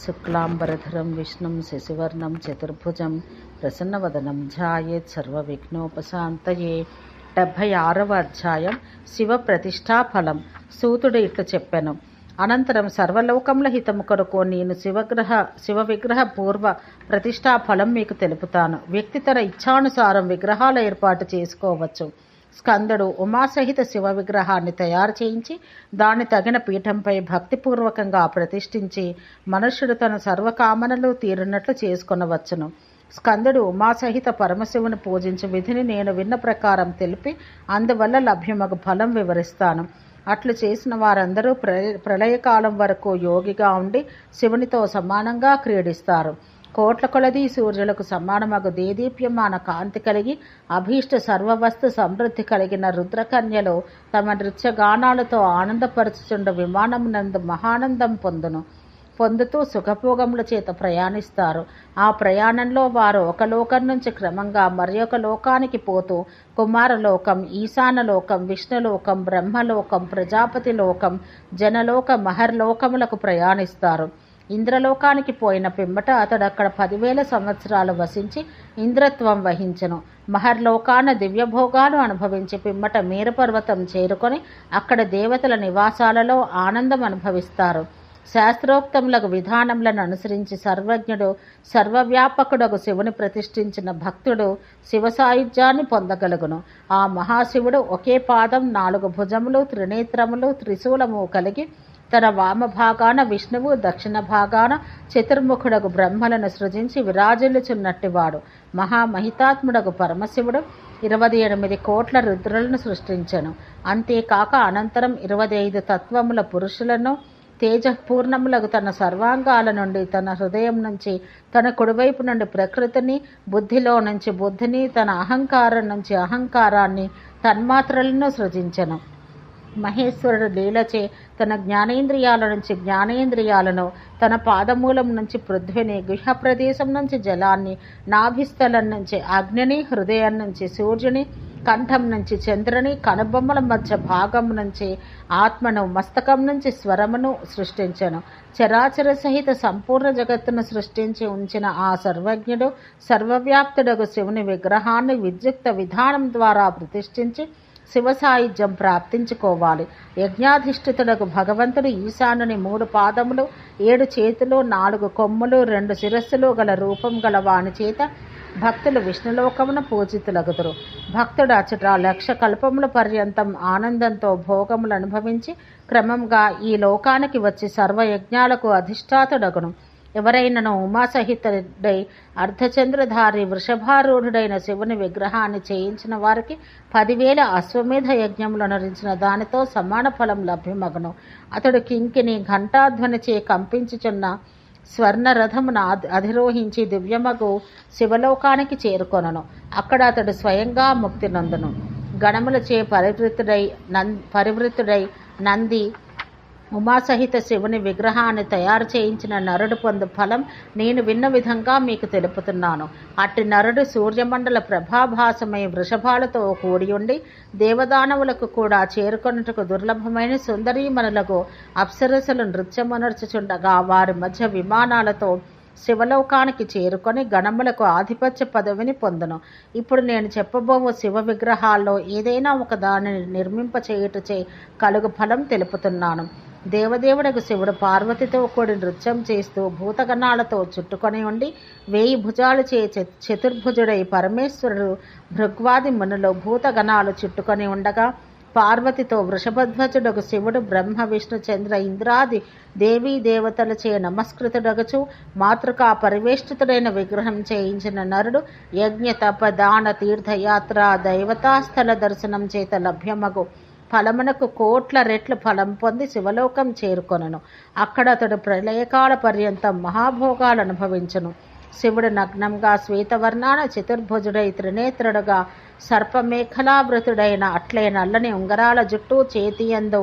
శుక్లాంబరధరం విష్ణుం శశివర్ణం చతుర్భుజం ప్రసన్నవదనం ధ్యాయేత్ సర్వవిఘ్నోపశాంతయే. 76వ అధ్యాయం శివ ప్రతిష్టాఫలం. సూతుడు ఇట్లు చెప్పెను. అనంతరం సర్వలోకముల హితము కొరకు నేను శివ విగ్రహ పూర్వ ప్రతిష్టా ఫలం మీకు తెలుపుతాను. వ్యక్తి తన ఇచ్ఛానుసారం విగ్రహాల ఏర్పాటు చేసుకోవచ్చు. స్కందుడు ఉమాసహిత శివ విగ్రహాన్ని తయారు చేయించి దాన్ని తగిన పీఠంపై భక్తిపూర్వకంగా ప్రతిష్ఠించి మనుష్యుడు తన సర్వకామనలు తీరున్నట్లు చేసుకొనవచ్చును. స్కందుడు ఉమాసహిత పరమశివుని పూజించు విధిని నేను విన్న ప్రకారం తెలిపి అందువల్ల లభ్యమగు ఫలం వివరిస్తాను. అట్లు చేసిన వారందరూ ప్రళయకాలం వరకు యోగిగా ఉండి శివునితో సమానంగా క్రీడిస్తారు. కోట్ల కొలది సూర్యులకు సమానమగు దేదీప్యమాన కాంతి కలిగి అభీష్ట సర్వవస్తు సమృద్ధి కలిగిన రుద్రకన్యలో తమ నృత్యగానాలతో ఆనందపరచుచుండ విమానమునందు మహానందం పొందుతూ సుఖభోగముల చేత ప్రయాణిస్తారు. ఆ ప్రయాణంలో వారు ఒక లోకం నుంచి క్రమంగా మరి ఒక లోకానికి పోతూ కుమారలోకం, ఈశానలోకం, విష్ణులోకం, బ్రహ్మలోకం, ప్రజాపతి లోకం, జనలోక, మహర్లోకములకు ప్రయాణిస్తారు. ఇంద్రలోకానికి పోయిన పిమ్మట అతడు అక్కడ 10,000 సంవత్సరాలు వసించి ఇంద్రత్వం వహించెను. మహర్లోకాన దివ్యభోగాలు అనుభవించి పిమ్మట మేరుపర్వతం చేరుకొని అక్కడ దేవతల నివాసాలలో ఆనందం అనుభవిస్తారు. శాస్త్రోక్తములకు విధానములను అనుసరించి సర్వజ్ఞుడు సర్వవ్యాపకుడగు శివుని ప్రతిష్ఠించిన భక్తుడు శివ సాయుధ్యాన్ని పొందగలుగును. ఆ మహాశివుడు ఒకే పాదం, 4 భుజములు, త్రినేత్రములు, త్రిశూలము కలిగి తన వామభాగాన విష్ణువు, దక్షిణ భాగాన చతుర్ముఖుడగు బ్రహ్మలను సృజించి విరాజిల్లుచున్నట్టివాడు. మహామహితాత్ముడగు పరమశివుడు 28 కోట్ల రుద్రులను సృష్టించెను. అంతేకాక అనంతరం 25 తత్వముల పురుషులను తేజపూర్ణములకు తన సర్వాంగాల నుండి, తన హృదయం నుంచి, తన కుడివైపు నుండి ప్రకృతిని, బుద్ధిలో నుంచి బుద్ధిని, తన అహంకారం నుంచి అహంకారాన్ని, తన్మాత్రలను సృజించెను. మహేశ్వరుడు లీలచే తన జ్ఞానేంద్రియాల నుంచి జ్ఞానేంద్రియాలను, తన పాదమూలం నుంచి పృథ్విని, గుహ ప్రదేశం నుంచి జలాన్ని, నాభిస్థలం నుంచి అగ్నిని, హృదయం నుంచి సూర్యుని, కంఠం నుంచి చంద్రుని, కనుబొమ్మల మధ్య భాగం నుంచి ఆత్మను, మస్తకం నుంచి స్వరమును సృష్టించెను. చరాచర సహిత సంపూర్ణ జగత్తును సృష్టించి ఉంచిన ఆ సర్వజ్ఞుడు సర్వవ్యాప్తుడగు శివుని విగ్రహాన్ని విద్యుక్త విధానం ద్వారా ప్రతిష్ఠించి శివ సాయుధ్యం ప్రాప్తించుకోవాలి. యజ్ఞాధిష్ఠితుడకు భగవంతుడు ఈశానుని 3 పాదములు, 7 చేతులు, 4 కొమ్ములు, 2 శిరస్సులు గల రూపం గల వాని చేత భక్తులు విష్ణులోకమున పూజితులగుదురు. భక్తుడు అచట 1,00,000 కల్పముల పర్యంతం ఆనందంతో భోగములు అనుభవించి క్రమంగా ఈ లోకానికి వచ్చి సర్వయజ్ఞాలకు అధిష్టాతుడగును. ఎవరైనను ఉమాసహితుడై అర్ధచంద్రధారి వృషభారూఢుడైన శివుని విగ్రహాన్ని చేయించిన వారికి 10,000 అశ్వమేధ యజ్ఞములను రించిన దానితో సమాన ఫలం లభ్యమగును. అతడు కింకిని ఘంటాధ్వనిచే కంపించుచున్న స్వర్ణ రథమును అధిరోహించి దివ్యమగు శివలోకానికి చేరుకొనను. అక్కడ అతడు స్వయంగా ముక్తి నందును. గణములచే పరివృతుడై నంది ఉమాసహిత శివుని విగ్రహాన్ని తయారు చేయించిన నరుడు పొందు ఫలం నేను విన్న విధంగా మీకు తెలుపుతున్నాను. అట్టి నరుడు సూర్యమండల ప్రభాభాసమై వృషభాలతో కూడి ఉండి దేవదానవులకు కూడా చేరుకొనుటకు దుర్లభమైన సుందరీమణులకు అప్సరసలు నృత్యమనర్చుచుండగా వారి మధ్య విమానాలతో శివలోకానికి చేరుకొని గణములకు ఆధిపత్య పదవిని పొందును. ఇప్పుడు నేను చెప్పబోవు శివ విగ్రహాల్లో ఏదైనా ఒక దానిని నిర్మింపచేయుటచే కలుగు ఫలం తెలుపుతున్నాను. దేవదేవుడకు శివుడు పార్వతితో కూడి నృత్యం చేస్తూ భూతగణాలతో చుట్టుకొని ఉండి 1000 భుజాలు చే చతుర్భుజుడై పరమేశ్వరుడు భృగ్వాది మునులు భూతగణాలు చుట్టుకొని ఉండగా పార్వతితో వృషభధ్వజుడకు శివుడు బ్రహ్మ, విష్ణు, చంద్ర, ఇంద్రాది దేవీ దేవతలచే నమస్కృతుడగచు మాతృకా పరివేష్టితుడైన విగ్రహం చేయించిన నరుడు యజ్ఞ, తప, దాన, తీర్థయాత్ర, దైవతాస్థల దర్శనం చేత లభ్యమగు ఫలమునకు కోట్ల రెట్లు ఫలం పొంది శివలోకం చేరుకొనను. అక్కడ అతడు ప్రళయకాల పర్యంతం మహాభోగాలు అనుభవించును. శివుడు నగ్నంగా శ్వేతవర్ణాన చతుర్భుజుడై త్రినేత్రుడుగా సర్పమేఖలావృతుడైన అట్లే నల్లని ఉంగరాల జుట్టు, చేతియందు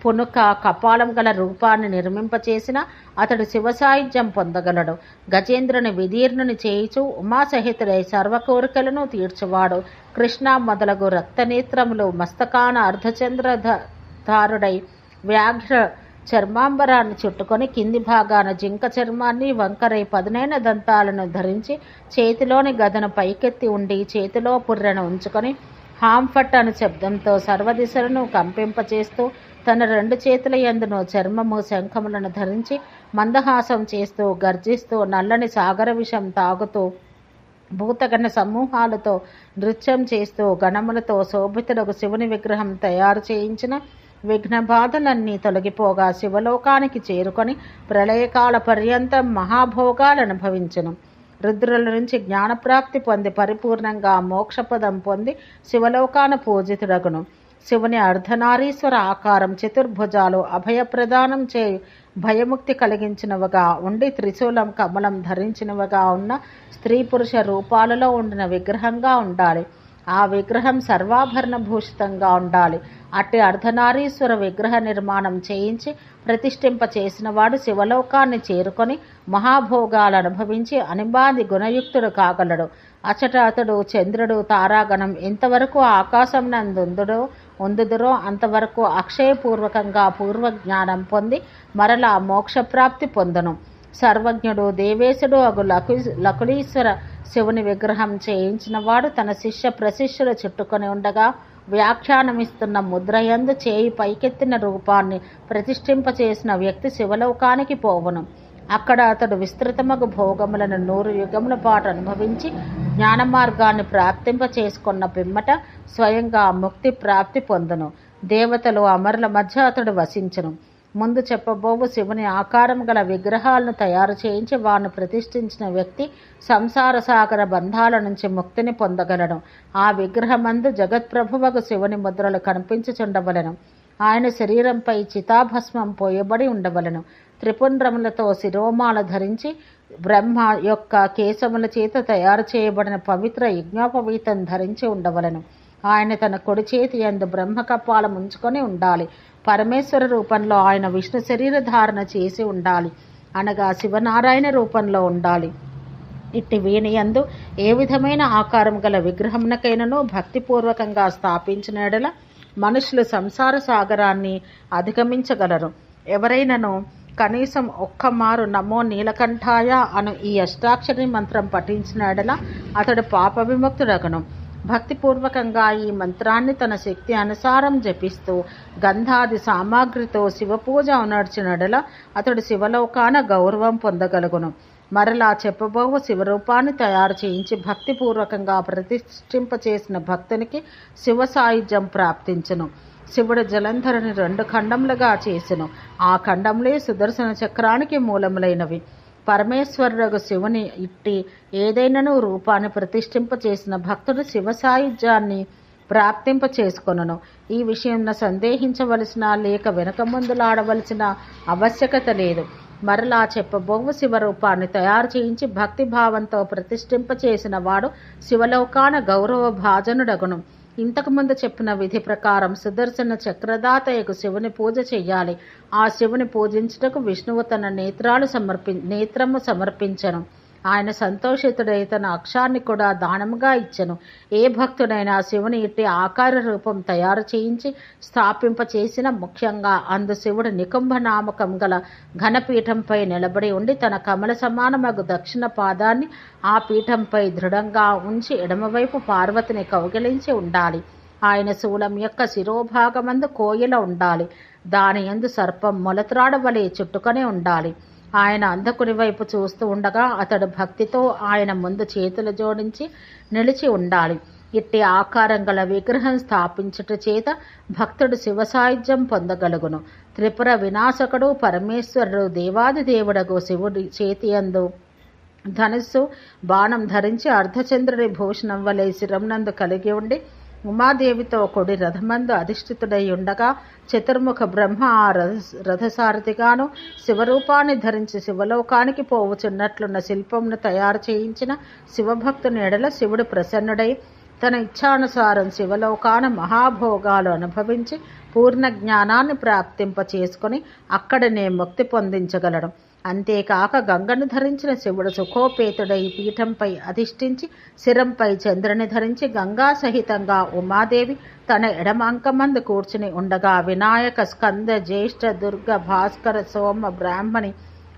పునుక, కపాలం గల రూపాన్ని నిర్మింపచేసిన అతడు శివసాయుధ్యం పొందగలడు. గజేంద్రుని విదీర్ణుని చేయిచు ఉమాసహితుడై సర్వ కోరికలను తీర్చువాడు. కృష్ణ మొదలగు రక్తనేత్రములు మస్తకాన అర్ధచంద్రధారుడై వ్యాఘ్ర చర్మాంబరాన్ని చుట్టుకొని కింది భాగాన జింక చర్మాన్ని వంకరై పదునైన దంతాలను ధరించి చేతిలోని గదను పైకెత్తి ఉండి చేతిలో పుర్రెను ఉంచుకొని హాంఫట్ అను శబ్దంతో సర్వదిశలను కంపింపచేస్తూ తన 2 చేతుల యందును చర్మము శంఖములను ధరించి మందహాసం చేస్తూ గర్జిస్తూ నల్లని సాగర విషం తాగుతూ భూతగణ సమూహాలతో నృత్యం చేస్తూ గణములతో శోభితులకు శివుని విగ్రహం తయారు చేయించిన విఘ్న బాధలన్నీ తొలగిపోగా శివలోకానికి చేరుకొని ప్రళయకాల పర్యంతం మహాభోగాలు అనుభవించును. రుద్రుల నుంచి జ్ఞానప్రాప్తి పొంది పరిపూర్ణంగా మోక్షపదం పొంది శివలోకాన పూజితుడగును. శివుని అర్ధనారీశ్వర ఆకారం చతుర్భుజాలు అభయప్రదానం చేయు భయముక్తి కలిగించినవిగా ఉండి త్రిశూలం కమలం ధరించినవిగా ఉన్న స్త్రీ పురుష రూపాలలో ఉండిన విగ్రహంగా ఉండాలి. ఆ విగ్రహం సర్వాభరణ భూషితంగా ఉండాలి. అట్టి అర్ధనారీశ్వర విగ్రహ నిర్మాణం చేయించి ప్రతిష్ఠింప చేసిన వాడు శివలోకాన్ని చేరుకొని మహాభోగాలు అనుభవించి అనిబాది గుణయుక్తుడు కాగలడు. అచట అతడు చంద్రుడు తారాగణం ఎంతవరకు ఆకాశం ఉందుదురో అంతవరకు అక్షయపూర్వకంగా పూర్వజ్ఞానం పొంది మరలా మోక్షప్రాప్తి పొందను. సర్వజ్ఞుడు దేవేశుడు అగు లకులీశ్వర శివుని విగ్రహం చేయించిన వాడు తన శిష్య ప్రశిష్యులు చుట్టుకొని ఉండగా వ్యాఖ్యానమిస్తున్న ముద్రయందు చేయి పైకెత్తిన రూపాన్ని ప్రతిష్ఠింపచేసిన వ్యక్తి శివలోకానికి పోవును. అక్కడ అతడు విస్తృతమగు భోగములను 100 యుగముల పాటు అనుభవించి జ్ఞాన మార్గాన్ని ప్రాప్తింప చేసుకున్న పిమ్మట స్వయంగా ముక్తి ప్రాప్తి పొందును. దేవతలు అమరుల మధ్య అతడు వసించును. ముందు చెప్పబోవు శివుని ఆకారం గల విగ్రహాలను తయారు చేయించి వారిని ప్రతిష్ఠించిన వ్యక్తి సంసార సాగర బంధాల నుంచి ముక్తిని పొందగలడు. ఆ విగ్రహమందు జగత్ప్రభువకు శివుని ముద్రలు కనిపించుచుండవలెను. ఆయన శరీరంపై చితాభస్మం పోయబడి ఉండవలెను. త్రిపుండ్రములతో శిరోమాల ధరించి బ్రహ్మ యొక్క కేశముల చేత తయారు చేయబడిన పవిత్ర యజ్ఞోపవీతం ధరించి ఉండవలెను. ఆయన తన కుడి చేతి యందు బ్రహ్మకపాలం ఉంచుకొని ఉండాలి. పరమేశ్వర రూపంలో ఆయన విష్ణు శరీర ధారణ చేసి ఉండాలి, అనగా శివనారాయణ రూపంలో ఉండాలి. ఇట్టి వీనియందు ఏ విధమైన ఆకారం గల విగ్రహమునకైనను భక్తిపూర్వకంగా స్థాపించిన ఎడల మనుషులు సంసార సాగరాన్ని అధిగమించగలరు. ఎవరైనను కనీసం ఒక్కమారు నమో నీలకంఠాయ అను ఈ అష్టాక్షరి మంత్రం పఠించిన ఎడల అతడు పాప విముక్తుడగను. భక్తిపూర్వకంగా ఈ మంత్రాన్ని తన శక్తి అనుసారం జపిస్తూ గంధాది సామాగ్రితో శివపూజ నడిచినడల అతడు శివలోకాన గౌరవం పొందగలుగును. మరలా చెప్పబోవు శివరూపాన్ని తయారు చేయించి భక్తిపూర్వకంగా ప్రతిష్ఠింపచేసిన భక్తునికి శివ సాయుధ్యం ప్రాప్తించును. శివుడు జలంధరుని 2 ఖండములుగా చేసెను. ఆ ఖండములే సుదర్శన చక్రానికి మూలములైనవి. పరమేశ్వరుడు శివుని ఇట్టి ఏదైనను రూపాన్ని ప్రతిష్ఠింప చేసిన భక్తుడు శివ సాయుధ్యాన్ని ప్రాప్తింప చేసుకొనును. ఈ విషయంలో సందేహించవలసిన లేక వెనక ముందులాడవలసిన ఆవశ్యకత లేదు. మరలా చెప్పబోవు శివరూపాన్ని తయారు చేయించి భక్తి భావంతో ప్రతిష్ఠింప చేసిన వాడు శివలోకాన గౌరవ భాజనుడగును. ఇంతకుముందు చెప్పిన విధి ప్రకారం సుదర్శన చక్రదాతయ్యకు శివుని పూజ చెయ్యాలి. ఆ శివుని పూజించుటకు విష్ణువు తన నేత్రము సమర్పించను. ఆయన సంతోషితుడై తన అక్షాన్ని కూడా దానముగా ఇచ్చెను. ఏ భక్తుడైనా శివుని ఇట్టి ఆకార రూపం తయారు చేయించి స్థాపింప చేసిన ముఖ్యంగా అందు శివుడు నికుంభ నామకం గల ఘనపీఠంపై నిలబడి ఉండి తన కమల సమానమగు దక్షిణ పాదాన్ని ఆ పీఠంపై దృఢంగా ఉంచి ఎడమవైపు పార్వతిని కౌగిలించి ఉండాలి. ఆయన శూలం యొక్క శిరోభాగమందు కోయిల ఉండాలి. దాని యందు సర్పం మొలత్రాడవలే చుట్టుకొని ఉండాలి. ఆయన అంధకుని వైపు చూస్తూ ఉండగా అతడు భక్తితో ఆయన ముందు చేతులు జోడించి నిలిచి ఉండాలి. ఇట్టి ఆకారం గల విగ్రహం స్థాపించుట చేత భక్తుడు శివ సాయుధ్యం పొందగలుగును. త్రిపుర వినాశకుడు పరమేశ్వరుడు దేవాది దేవుడగు శివుడి చేతియందు ధనుస్సు బాణం ధరించి అర్ధచంద్రుడి భూషణం వలె శిరంనందు కలిగి ఉండి ఉమాదేవితో కొడి రథమందు అధిష్ఠితుడై ఉండగా చతుర్ముఖ బ్రహ్మ ఆ రథసారథిగాను శివరూపాన్ని ధరించి శివలోకానికి పోవుచున్నట్లున్న శిల్పంను తయారు చేయించిన శివభక్తుని ఎడల శివుడు ప్రసన్నుడై తన ఇచ్ఛానుసారం శివలోకాన మహాభోగాలు అనుభవించి పూర్ణ జ్ఞానాన్ని ప్రాప్తింప చేసుకుని అక్కడనే ముక్తి పొందించగలడు. అంతేకాక గంగను ధరించిన శివుడు సుఖోపేతుడై పీఠంపై అధిష్ఠించి శిరంపై చంద్రుని ధరించి గంగా సహితంగా ఉమాదేవి తన ఎడమంకమందు కూర్చుని ఉండగా వినాయక, స్కంద, జ్యేష్ఠ, దుర్గ, భాస్కర, సోమ, బ్రాహ్మణి,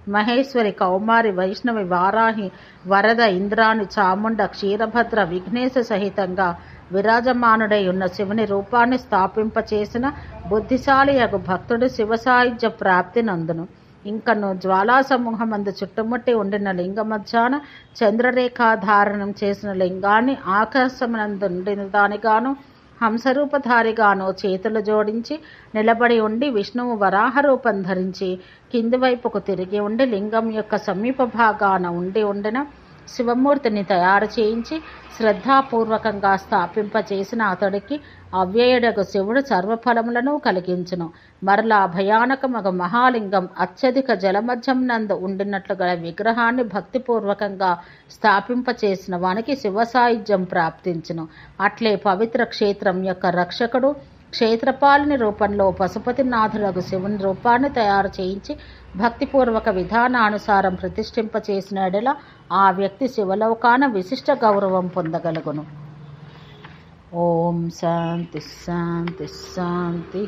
మహేశ్వరి, కౌమారి, వైష్ణవి, వారాహి, వరద, ఇంద్రాణి, చాముండ, క్షీరభద్ర, విఘ్నేశ సహితంగా విరాజమానుడై ఉన్న శివుని రూపాన్ని స్థాపింపచేసిన బుద్ధిశాలి యగు భక్తుడు శివసాయుధ్య ప్రాప్తి నందును. ఇంకను జ్వాలా సమూహమందు చుట్టుముట్టి ఉండిన లింగ మధ్యాన చంద్రరేఖాధారణం చేసిన లింగాన్ని ఆకాశమునందుండిన దానిగాను హంసరూపధారిగాను చేతులు జోడించి నిలబడి ఉండి విష్ణువు వరాహ రూపం ధరించి కింది వైపుకు తిరిగి ఉండి లింగం యొక్క సమీప భాగాన ఉండిన శివమూర్తిని తయారు చేయించి శ్రద్ధాపూర్వకంగా స్థాపింపచేసిన అతడికి అవ్యయుడగు శివుడు సర్వఫలములను కలిగించును. మరలా భయానకమగు మహాలింగం అత్యధిక జలమధ్యం నందు ఉండినట్లు గల విగ్రహాన్ని భక్తిపూర్వకంగా స్థాపింపచేసిన వానికి శివసాయుధ్యం ప్రాప్తించును. అట్లే పవిత్ర క్షేత్రం యొక్క రక్షకుడు క్షేత్రపాలిని రూపంలో పశుపతినాథుడగు శివుని రూపాన్ని తయారు చేయించి భక్తిపూర్వక విధానానుసారం ప్రతిష్ఠింపచేసిన ఎడల ఆ వ్యక్తి శివలోకాన విశిష్ట గౌరవం పొందగలుగును. ఓం శాంతి శాంతి శాంతి.